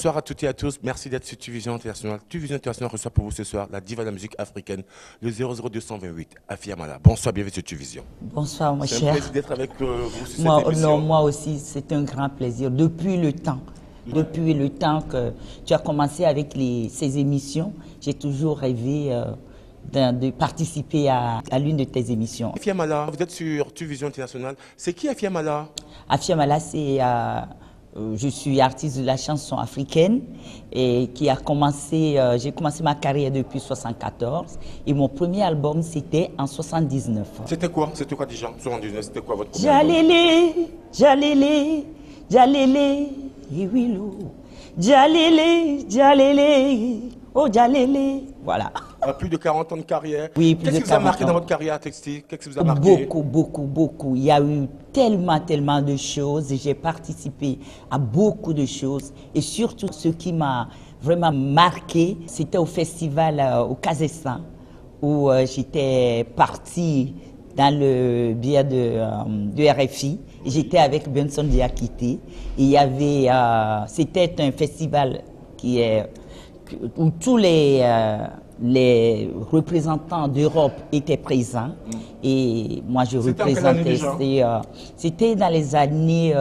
Bonsoir à toutes et à tous. Merci d'être sur Tuvision International. Tuvision International reçoit pour vous ce soir la diva de la musique africaine, le 00228, Afia Mala. Bonsoir, bienvenue sur Tuvision. Bonsoir, mon cher. C'est un plaisir d'être avec vous sur cette émission. Moi aussi, c'est un grand plaisir. Depuis le temps que tu as commencé avec ces émissions, j'ai toujours rêvé de participer à l'une de tes émissions. Afia Mala, vous êtes sur Tuvision International. C'est qui Afia Mala? Afia Mala, c'est... je suis artiste de la chanson africaine et qui a commencé, j'ai commencé ma carrière depuis 1974 et mon premier album c'était en 1979. C'était quoi déjà? 1979, c'était quoi votre premier album? Jalele, Iwilo, Jalele, oh Jalele, voilà. Plus de 40 ans de carrière. Oui, plus de 40 ans. Qu'est-ce qui vous a marqué dans votre carrière artistique? Qu'est-ce qui vous a marqué? Beaucoup. Il y a eu tellement de choses. J'ai participé à beaucoup de choses. Et surtout, ce qui m'a vraiment marqué, c'était au festival au Kazakhstan, où j'étais partie dans le biais de RFI. J'étais avec Benson Diakité. Il y avait, c'était un festival où tous les représentants d'Europe étaient présents et moi je représentais. C'était dans les années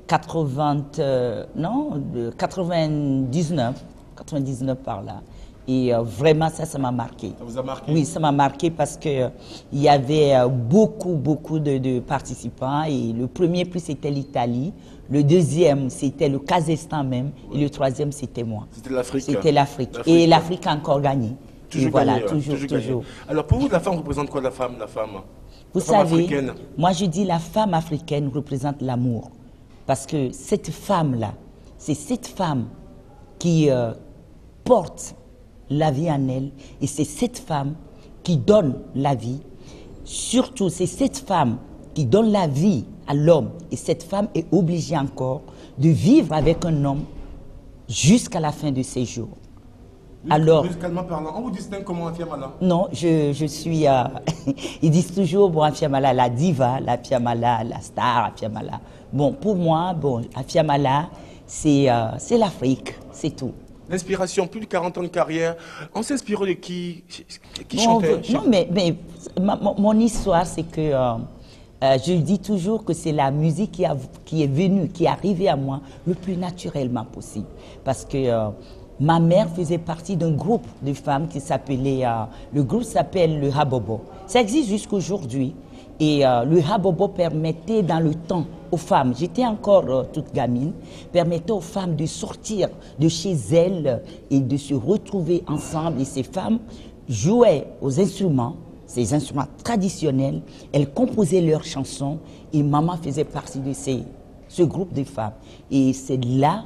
99 par là. Et vraiment ça m'a marqué. Ça vous a marqué? Oui, ça m'a marqué parce que il y avait beaucoup de participants et le premier prix c'était l'Italie, le deuxième c'était le Kazakhstan même et le troisième c'était moi. C'était l'Afrique. C'était l'Afrique. Et l'Afrique a encore gagné. Toujours et voilà, gagné, toujours. Alors pour vous, la femme représente quoi, la femme? Vous savez, moi je dis la femme africaine représente l'amour. Parce que cette femme-là, c'est cette femme qui porte la vie en elle et c'est cette femme qui donne la vie. Surtout, c'est cette femme qui donne la vie à l'homme et cette femme est obligée encore de vivre avec un homme jusqu'à la fin de ses jours. Alors, musicalement parlant, on vous distingue comment Afia Mala? Non, je suis... ils disent toujours, bon, Afia Mala, la diva, la Afia Mala, la star, Afia Mala. Bon, pour moi, Afia Mala, c'est l'Afrique, c'est tout. L'inspiration, plus de 40 ans de carrière, on s'inspire de qui chantait? Non, mais mon histoire, c'est que je dis toujours que c'est la musique qui est venue, qui est arrivée à moi le plus naturellement possible. Parce que ma mère faisait partie d'un groupe de femmes qui s'appelait, le groupe s'appelle le Habobo. Ça existe jusqu'aujourd'hui. Et le Habobo permettait dans le temps aux femmes, j'étais encore toute gamine, permettait aux femmes de sortir de chez elles et de se retrouver ensemble. Et ces femmes jouaient aux instruments, ces instruments traditionnels, elles composaient leurs chansons et maman faisait partie de ce groupe de femmes. Et c'est là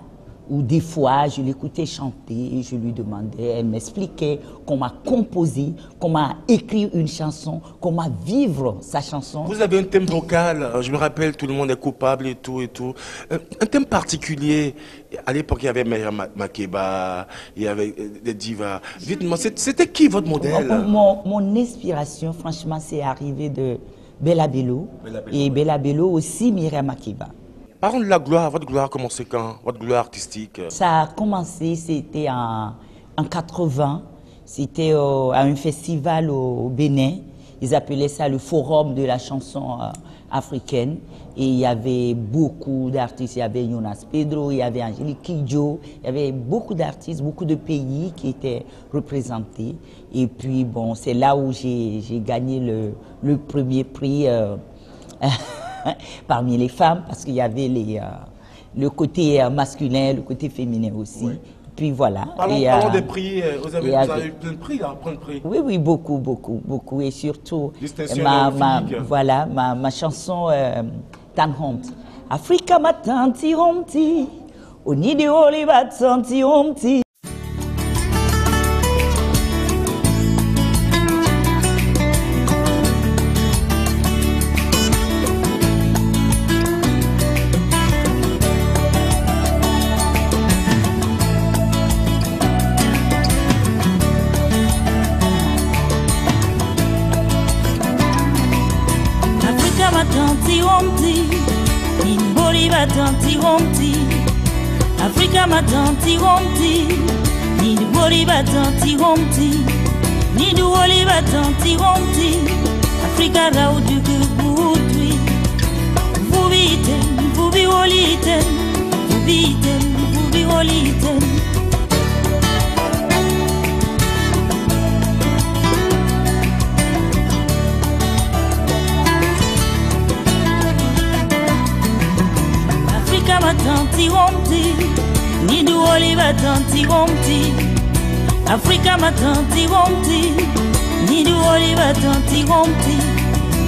où des fois je l'écoutais chanter et je lui demandais, elle m'expliquait comment composer, comment écrire une chanson, comment vivre sa chanson. Vous avez un thème vocal, je me rappelle, tout le monde est coupable et tout. Un thème particulier, à l'époque il y avait Myriam Makeba, il y avait des divas. Dites-moi, c'était qui votre modèle? Mon inspiration, franchement, c'est arrivé de Bella Bello. Et Bella Bello aussi Myriam Makeba. Parlons de la gloire. Votre gloire a commencé quand? Votre gloire artistique? Ça a commencé, c'était en 80. C'était à un festival au Bénin. Ils appelaient ça le Forum de la chanson africaine. Et il y avait beaucoup d'artistes. Il y avait Jonas Pedro, il y avait Angélique Kidjo. Il y avait beaucoup d'artistes, beaucoup de pays qui étaient représentés. Et puis, bon, c'est là où j'ai gagné le premier prix. Parmi les femmes, parce qu'il y avait le côté masculin, le côté féminin aussi. Oui. Puis voilà. Parlons des prix, vous avez eu plein de prix là, plein de prix. Oui, beaucoup. Et surtout, ma chanson Tan Honte. Africa ma tanti honti, onidi oli bat tanti honti. Africa matanti romti, ni duoli batanti romti, ni duoli batanti romti, Africa raudu kubutwi, vubite, vubi wolite, vubite, vubi wolite. Africa matanti romti, ni duoli batanti romti, Africa matanti romti, ni duoli batanti romti,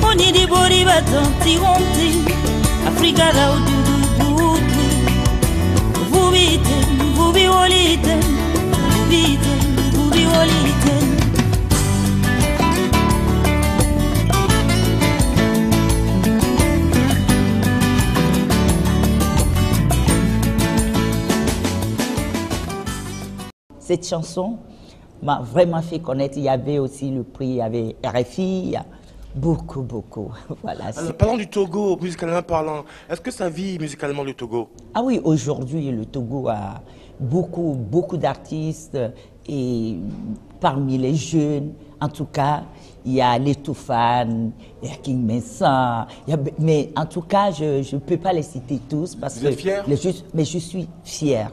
o ni di bori batanti romti, Africa raudu butu, vubite, vubi wolite, vubite, vubi wolite. Cette chanson m'a vraiment fait connaître. Il y avait aussi le prix, il y avait RFI, il y a beaucoup. Voilà. Alors, parlons du Togo, musicalement parlant. Est-ce que ça vit musicalement le Togo? Ah oui, aujourd'hui, le Togo a beaucoup d'artistes et parmi les jeunes, en tout cas, il y a les Toufan, il y a King Mensah, mais en tout cas, je ne peux pas les citer tous parce Vous êtes fier? Mais je suis fier.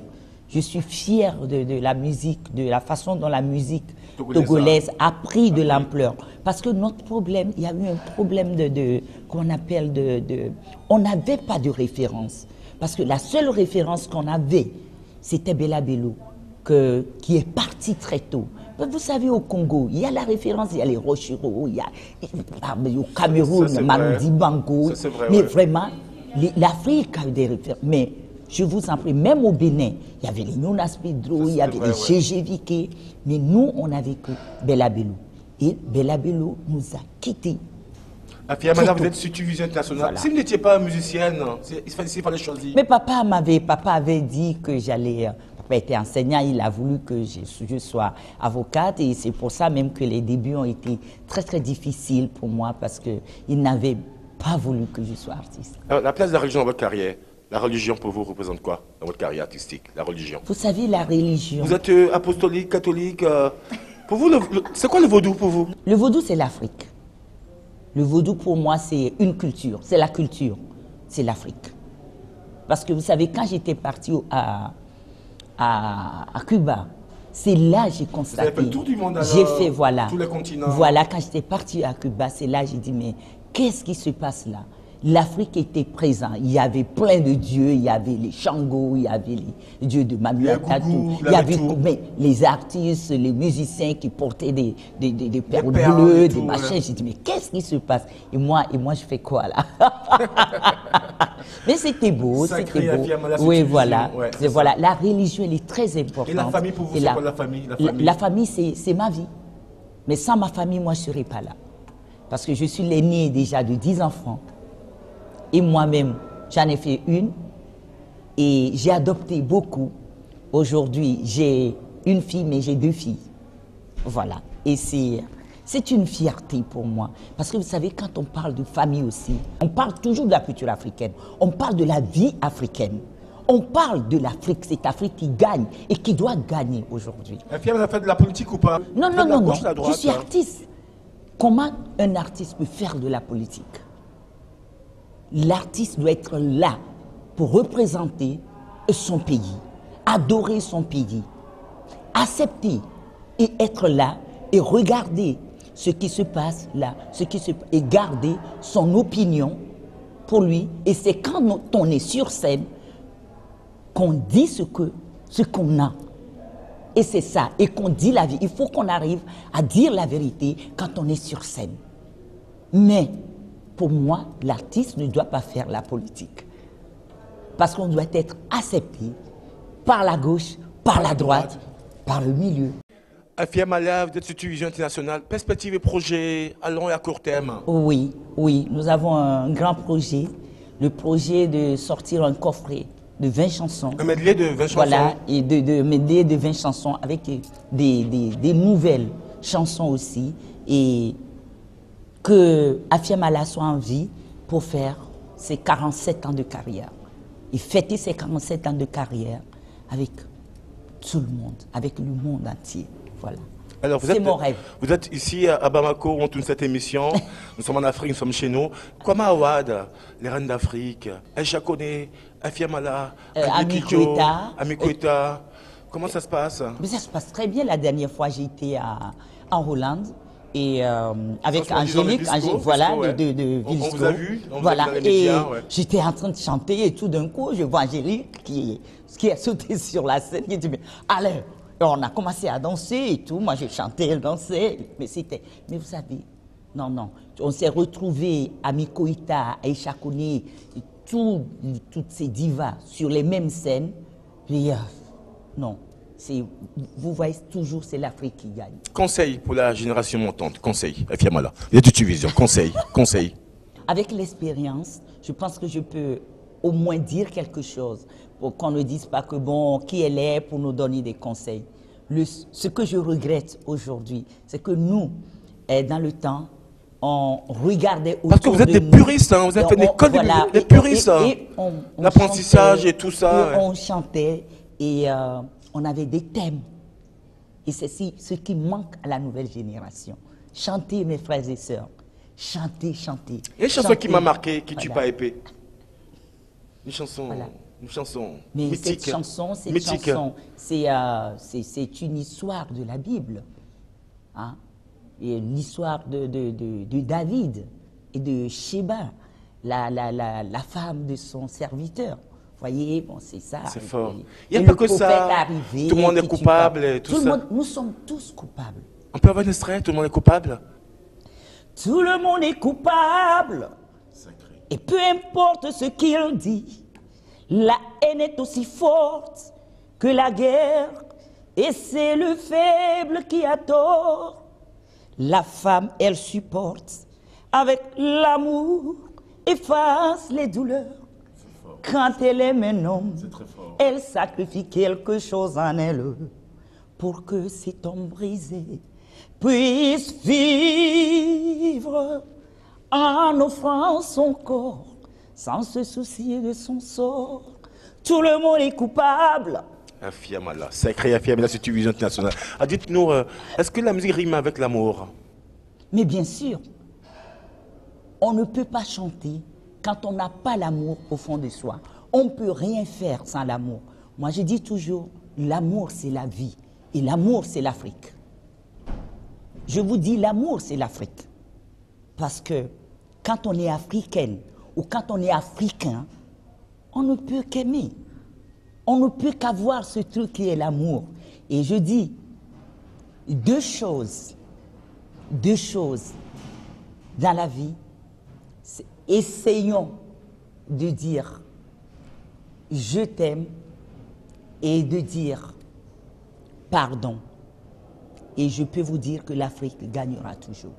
Je suis fière de la musique, de la façon dont la musique togolaise a pris de l'ampleur. Parce que notre problème, il y a eu un problème qu'on appelle on n'avait pas de référence. Parce que la seule référence qu'on avait, c'était Bella Bello, qui est parti très tôt. Vous savez, au Congo, il y a la référence, il y a les Rochero, il y a au Cameroun, Manu Dibango. Mais vraiment, l'Afrique a eu des références. Mais je vous en prie, même au Bénin, il y avait les Jonas Pedro, il y avait les Gégé Viké, mais nous, on n'avait que Bella Bello. Et Bella Bello nous a quittés. Afia Mala, vous êtes sur Vision Internationale. Voilà. Si vous n'étiez pas musicienne, il fallait choisir. Mais papa avait dit que j'allais... Papa était enseignant, il a voulu que je sois avocate et c'est pour ça même que les débuts ont été très difficiles pour moi parce qu'il n'avait pas voulu que je sois artiste. Alors, la place de la religion dans votre carrière, la religion pour vous représente quoi dans votre carrière artistique, la religion? Vous savez, la religion... Vous êtes apostolique, catholique. Pour vous, c'est quoi le vaudou pour vous? Le vaudou, c'est l'Afrique. Le vaudou, pour moi, c'est une culture. C'est la culture. C'est l'Afrique. Parce que vous savez, quand j'étais partie à Cuba, c'est là que j'ai constaté. Vous avez fait le tour du monde alors? J'ai fait, voilà. Tous les continents. Voilà, quand j'étais partie à Cuba, c'est là que j'ai dit, mais qu'est-ce qui se passe là? L'Afrique était présente. Il y avait plein de dieux. Il y avait les Shango, il y avait les dieux de Mamuata. Il y avait mais les artistes, les musiciens qui portaient des perles bleues, des machins. J'ai dit, mais qu'est-ce qui se passe? Et moi, je fais quoi là? Mais c'était beau, c'était beau. Oui, voilà. Ouais, voilà. La religion, elle est très importante. Et la famille pour vous, c'est quoi la famille? La famille, c'est ma vie. Mais sans ma famille, moi, je ne serais pas là. Parce que je suis l'aîné déjà de 10 enfants. Et moi-même, j'en ai fait une et j'ai adopté beaucoup. Aujourd'hui, j'ai une fille, mais j'ai 2 filles. Voilà. Et c'est une fierté pour moi. Parce que vous savez, quand on parle de famille aussi, on parle toujours de la culture africaine. On parle de la vie africaine. On parle de l'Afrique, cette Afrique qui gagne et qui doit gagner aujourd'hui. La fille, elle a fait de la politique ou pas? Non. Je suis artiste. Comment un artiste peut faire de la politique? L'artiste doit être là pour représenter son pays, adorer son pays, accepter et être là et regarder ce qui se passe là, et garder son opinion pour lui. Et c'est quand on est sur scène qu'on dit ce qu'on a. Et c'est ça, et qu'on dit la vie. Il faut qu'on arrive à dire la vérité quand on est sur scène. Mais pour moi, l'artiste ne doit pas faire la politique. Parce qu'on doit être accepté par la gauche, par la droite, par le milieu. Afia Mala, vous êtes sur Vision Internationale. Perspective et projet à long et à court terme? Oui, nous avons un grand projet. Le projet de sortir un coffret de 20 chansons. Un medley de 20 chansons? Voilà, et de medley de 20 chansons avec des nouvelles chansons aussi. Et que Afia Mala soit en vie pour faire ses 47 ans de carrière. Et fêter ses 47 ans de carrière avec tout le monde, avec le monde entier. Voilà. Alors, C'est mon rêve. Vous êtes ici à Bamako, on tourne cette émission. Nous sommes en Afrique, nous sommes chez nous. Kwame Awad, les reines d'Afrique, Aïcha Koné, Afia Mala, Ami Koïta. Ami Koïta. Comment ça se passe? Mais ça se passe très bien. La dernière fois, j'étais en Hollande. Et avec Angélique, voilà, ouais. de On vous a vu, voilà, dans les médias, ouais. J'étais en train de chanter et tout d'un coup, je vois Angélique qui a sauté sur la scène, qui dit, mais allez, on a commencé à danser et tout, moi je chantais, elle dansait, mais vous savez, non, on s'est retrouvés, Ami Koïta, Aïcha Koné, toutes ces divas sur les mêmes scènes, et non. Vous voyez toujours, c'est l'Afrique qui gagne. Conseil pour la génération montante, conseil, Afia Mala. Il y a toute vision, conseil. Avec l'expérience, je pense que je peux au moins dire quelque chose pour qu'on ne dise pas que bon, qui elle est pour nous donner des conseils. Ce que je regrette aujourd'hui, c'est que nous, dans le temps, on regardait autour de nous. Parce que vous êtes des puristes, hein, vous êtes une école des puristes. L'apprentissage et tout ça. On chantait et on avait des thèmes. Et c'est ce qui manque à la nouvelle génération. Chantez, mes frères et sœurs. Chantez. Il y a une chanson qui m'a marqué, qui tue pas épée. Une chanson mais mythique. Cette chanson, c'est une histoire de la Bible. Hein? L'histoire de David et de Sheba, la femme de son serviteur. Vous voyez, bon, c'est ça. C'est fort. Il n'y a pas que ça. Tout le monde est coupable et tout ça. Nous sommes tous coupables. On peut avoir un extrait, tout le monde est coupable. Tout le monde est coupable. Sacré. Et peu importe ce qu'il dit, la haine est aussi forte que la guerre. Et c'est le faible qui a tort. La femme, elle supporte avec l'amour, efface les douleurs. Quand elle aime un homme, elle sacrifie quelque chose en elle pour que cet homme brisé puisse vivre en offrant son corps sans se soucier de son sort. Tout le monde est coupable. Afia Mala, sacré Afia Mala, c'est une vision internationale. Dites-nous, est-ce que la musique rime avec l'amour? Mais bien sûr, on ne peut pas chanter quand on n'a pas l'amour au fond de soi. On ne peut rien faire sans l'amour. Moi, je dis toujours, l'amour, c'est la vie. Et l'amour, c'est l'Afrique. Je vous dis, l'amour, c'est l'Afrique. Parce que quand on est africaine ou quand on est africain, on ne peut qu'aimer. On ne peut qu'avoir ce truc qui est l'amour. Et je dis deux choses dans la vie. Essayons de dire je t'aime et de dire pardon. Et je peux vous dire que l'Afrique gagnera toujours.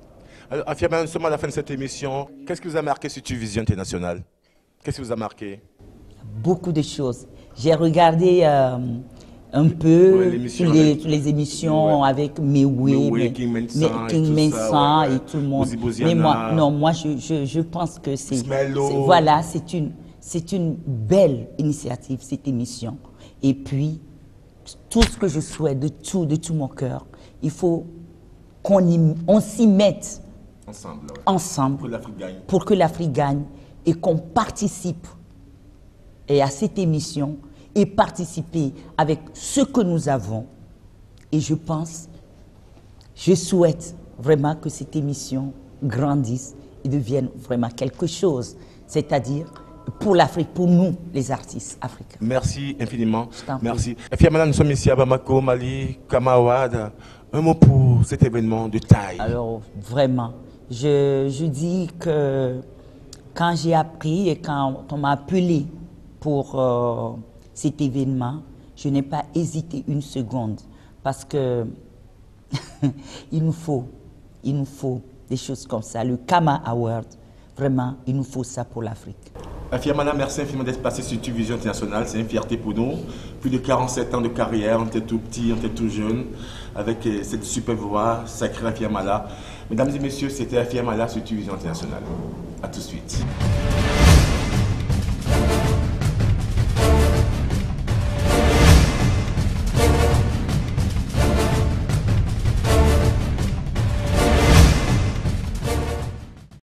Alors, Afia Mala, nous sommes à la fin de cette émission. Qu'est-ce qui vous a marqué sur Vision Internationale? Qu'est-ce qui vous a marqué? Beaucoup de choses. J'ai regardé un peu toutes les émissions avec Mewe, King Mensa et tout le monde. Mais moi, je pense que c'est une belle initiative, cette émission. Et puis, tout ce que je souhaite de tout mon cœur, il faut qu'on s'y mette ensemble pour que l'Afrique gagne et qu'on participe à cette émission et participer avec ce que nous avons. Et je souhaite vraiment que cette émission grandisse et devienne vraiment quelque chose, c'est-à-dire pour l'Afrique, pour nous, les artistes africains. Merci infiniment. Merci. Afia Mala, nous sommes ici à Bamako, Mali, Kwame Awad. Un mot pour cet événement de taille. Alors, vraiment, je dis que quand j'ai appris et quand on m'a appelé pour cet événement, je n'ai pas hésité une seconde parce que il nous faut des choses comme ça. Le Kama Award, vraiment, il nous faut ça pour l'Afrique. Afia Mala, merci infiniment d'être passé sur Vision Internationale. C'est une fierté pour nous. Plus de 47 ans de carrière, on était tout petit, on était tout jeune, avec cette super voix, sacrée Afia Mala. Mesdames et messieurs, c'était Afia Mala sur Vision Internationale. À tout de suite.